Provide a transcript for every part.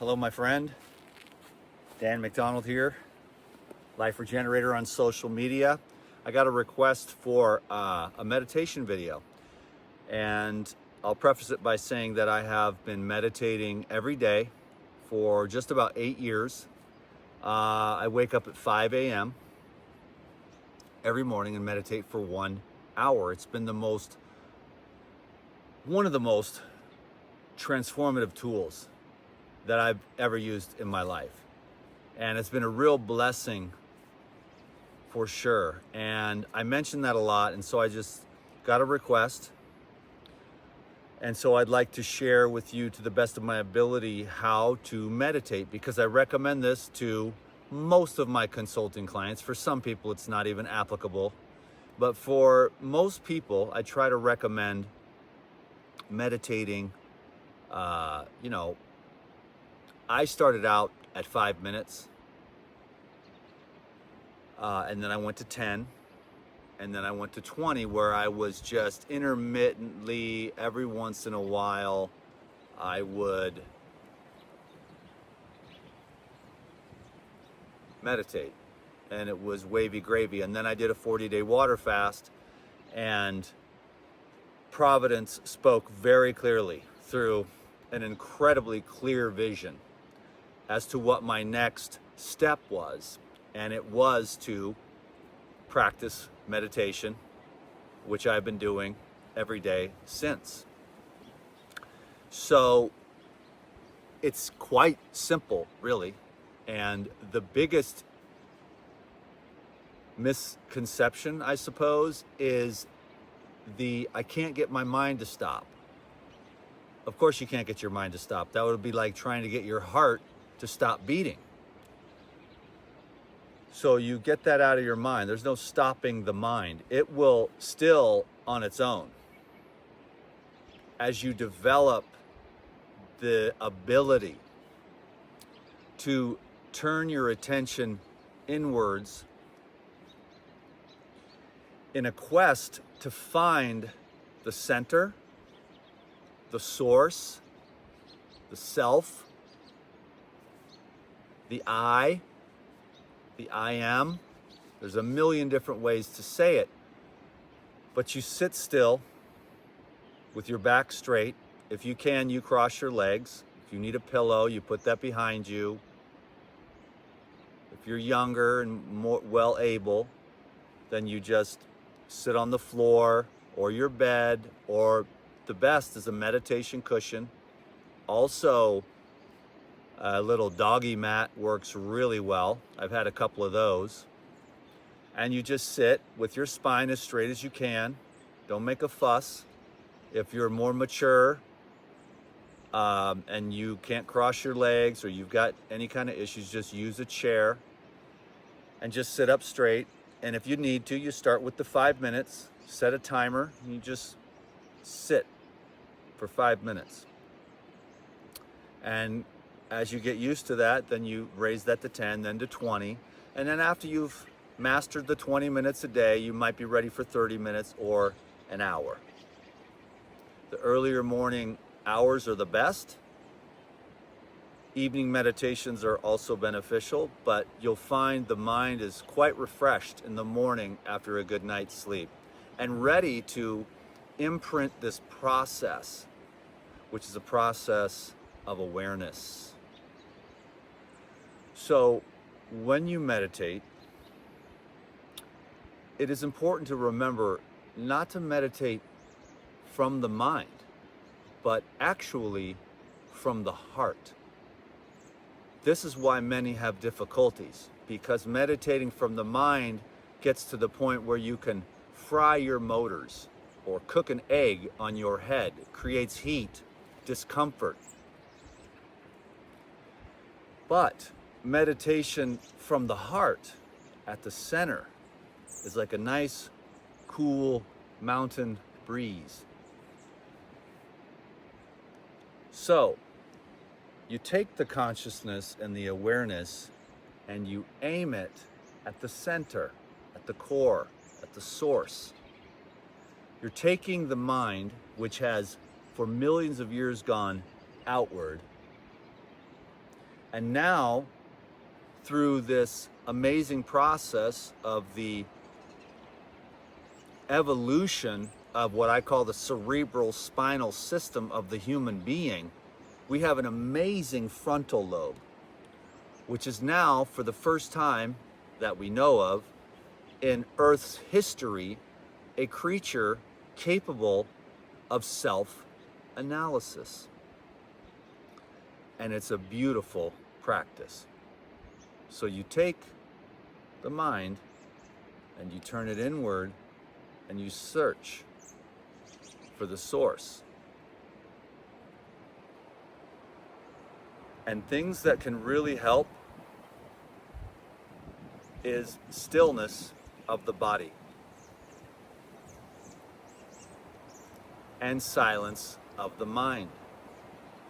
Hello, my friend. Dan McDonald here, Life Regenerator on social media. I got a request for a meditation video, and I'll preface it by saying that I have been meditating every day for just about 8 years. I wake up at 5 a.m. every morning and meditate for 1 hour. It's been one of the most transformative tools that I've ever used in my life. And it's been a real blessing for sure. And I mention that a lot, and so I just got a request. And so I'd like to share with you, to the best of my ability, how to meditate, because I recommend this to most of my consulting clients. For some people, it's not even applicable. But for most people, I try to recommend meditating. I started out at 5 minutes, and then I went to 10, and then I went to 20, where I was just intermittently, every once in a while, I would meditate, and it was wavy gravy. And then I did a 40-day water fast, and Providence spoke very clearly through an incredibly clear vision as to what my next step was. And it was to practice meditation, which I've been doing every day since. So it's quite simple, really. And the biggest misconception, I suppose, is I can't get my mind to stop. Of course you can't get your mind to stop. That would be like trying to get your heart to stop beating. So you get that out of your mind. There's no stopping the mind. It will still on its own. As you develop the ability to turn your attention inwards in a quest to find the center, the source, the self, the I am. There's a million different ways to say it. But you sit still with your back straight. If you can, you cross your legs. If you need a pillow, you put that behind you. If you're younger and more well able, then you just sit on the floor or your bed, or the best is a meditation cushion. Also, a little doggy mat works really well. I've had a couple of those. And you just sit with your spine as straight as you can. Don't make a fuss. If you're more mature and you can't cross your legs, or you've got any kind of issues, just use a chair and just sit up straight. And if you need to, you start with the 5 minutes, set a timer, and you just sit for 5 minutes. And as you get used to that, then you raise that to 10, then to 20. And then after you've mastered the 20 minutes a day, you might be ready for 30 minutes or an hour. The earlier morning hours are the best. Evening meditations are also beneficial, but you'll find the mind is quite refreshed in the morning after a good night's sleep, and ready to imprint this process, which is a process of awareness. So when you meditate, it is important to remember not to meditate from the mind, but actually from the heart. This is why many have difficulties, because meditating from the mind gets to the point where you can fry your motors or cook an egg on your head. It creates heat, discomfort. But meditation from the heart at the center is like a nice, cool mountain breeze. So you take the consciousness and the awareness and you aim it at the center, at the core, at the source. You're taking the mind, which has for millions of years gone outward, And now, through this amazing process of the evolution of what I call the cerebral spinal system of the human being, we have an amazing frontal lobe, which is now, for the first time that we know of in Earth's history, a creature capable of self-analysis. And it's a beautiful practice. So you take the mind and you turn it inward and you search for the source. And things that can really help is stillness of the body and silence of the mind.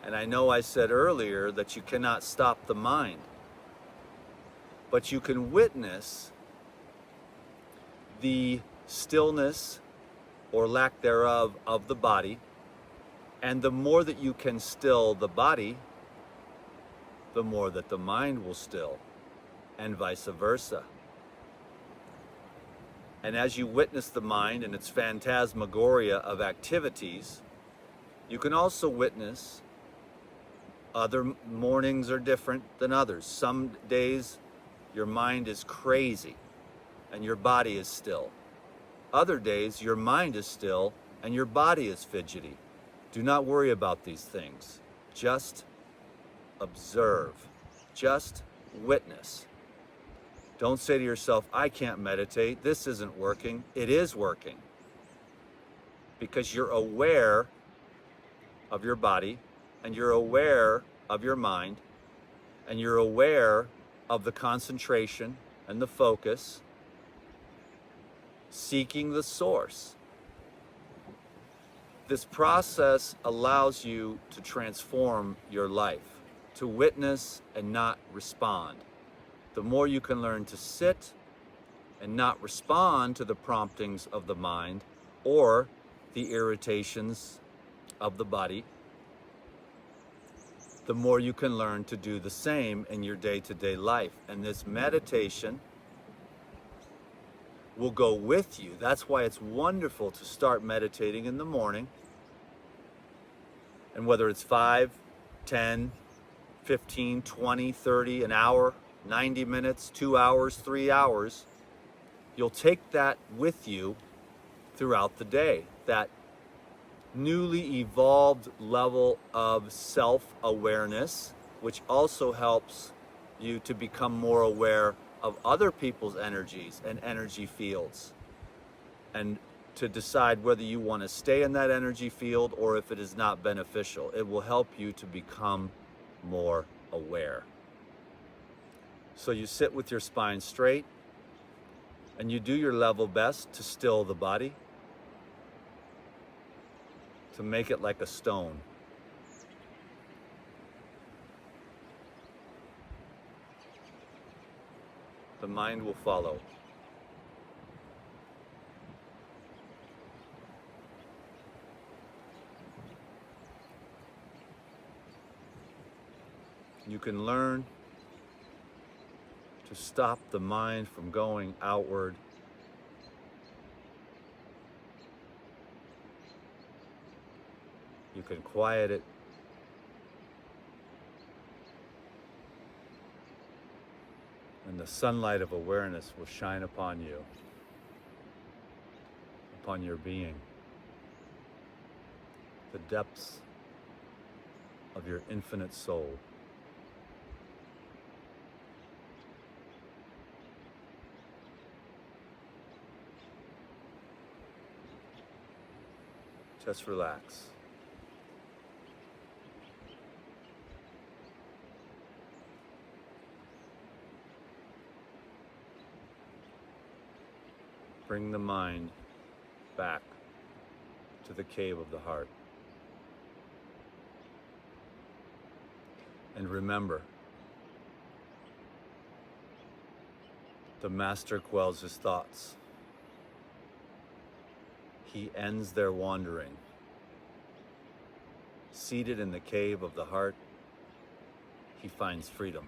And I know I said earlier that you cannot stop the mind, but you can witness the stillness or lack thereof of the body. And the more that you can still the body, the more that the mind will still, and vice versa. And as you witness the mind and its phantasmagoria of activities, you can also witness other mornings are different than others. Some days your mind is crazy and your body is still. Other days your mind is still and your body is fidgety. Do not worry about these things. Just observe. Just witness. Don't say to yourself, I can't meditate. This isn't working. It is working. Because you're aware of your body, and you're aware of your mind, and you're aware of the concentration and the focus, seeking the source. This process allows you to transform your life, to witness and not respond. The more you can learn to sit and not respond to the promptings of the mind or the irritations of the body, the more you can learn to do the same in your day-to-day life. And this meditation will go with you. That's why it's wonderful to start meditating in the morning. And whether it's 5, 10, 15, 20, 30, an hour, 90 minutes, 2 hours, 3 hours, you'll take that with you throughout the day. That newly evolved level of self-awareness, which also helps you to become more aware of other people's energies and energy fields, and to decide whether you want to stay in that energy field or if it is not beneficial. It will help you to become more aware. So you sit with your spine straight and you do your level best to still the body, to make it like a stone. The mind will follow. You can learn to stop the mind from going outward. You can quiet it. And the sunlight of awareness will shine upon you, upon your being. The depths of your infinite soul. Just relax. Bring the mind back to the cave of the heart. And remember, the master quells his thoughts. He ends their wandering. Seated in the cave of the heart, he finds freedom.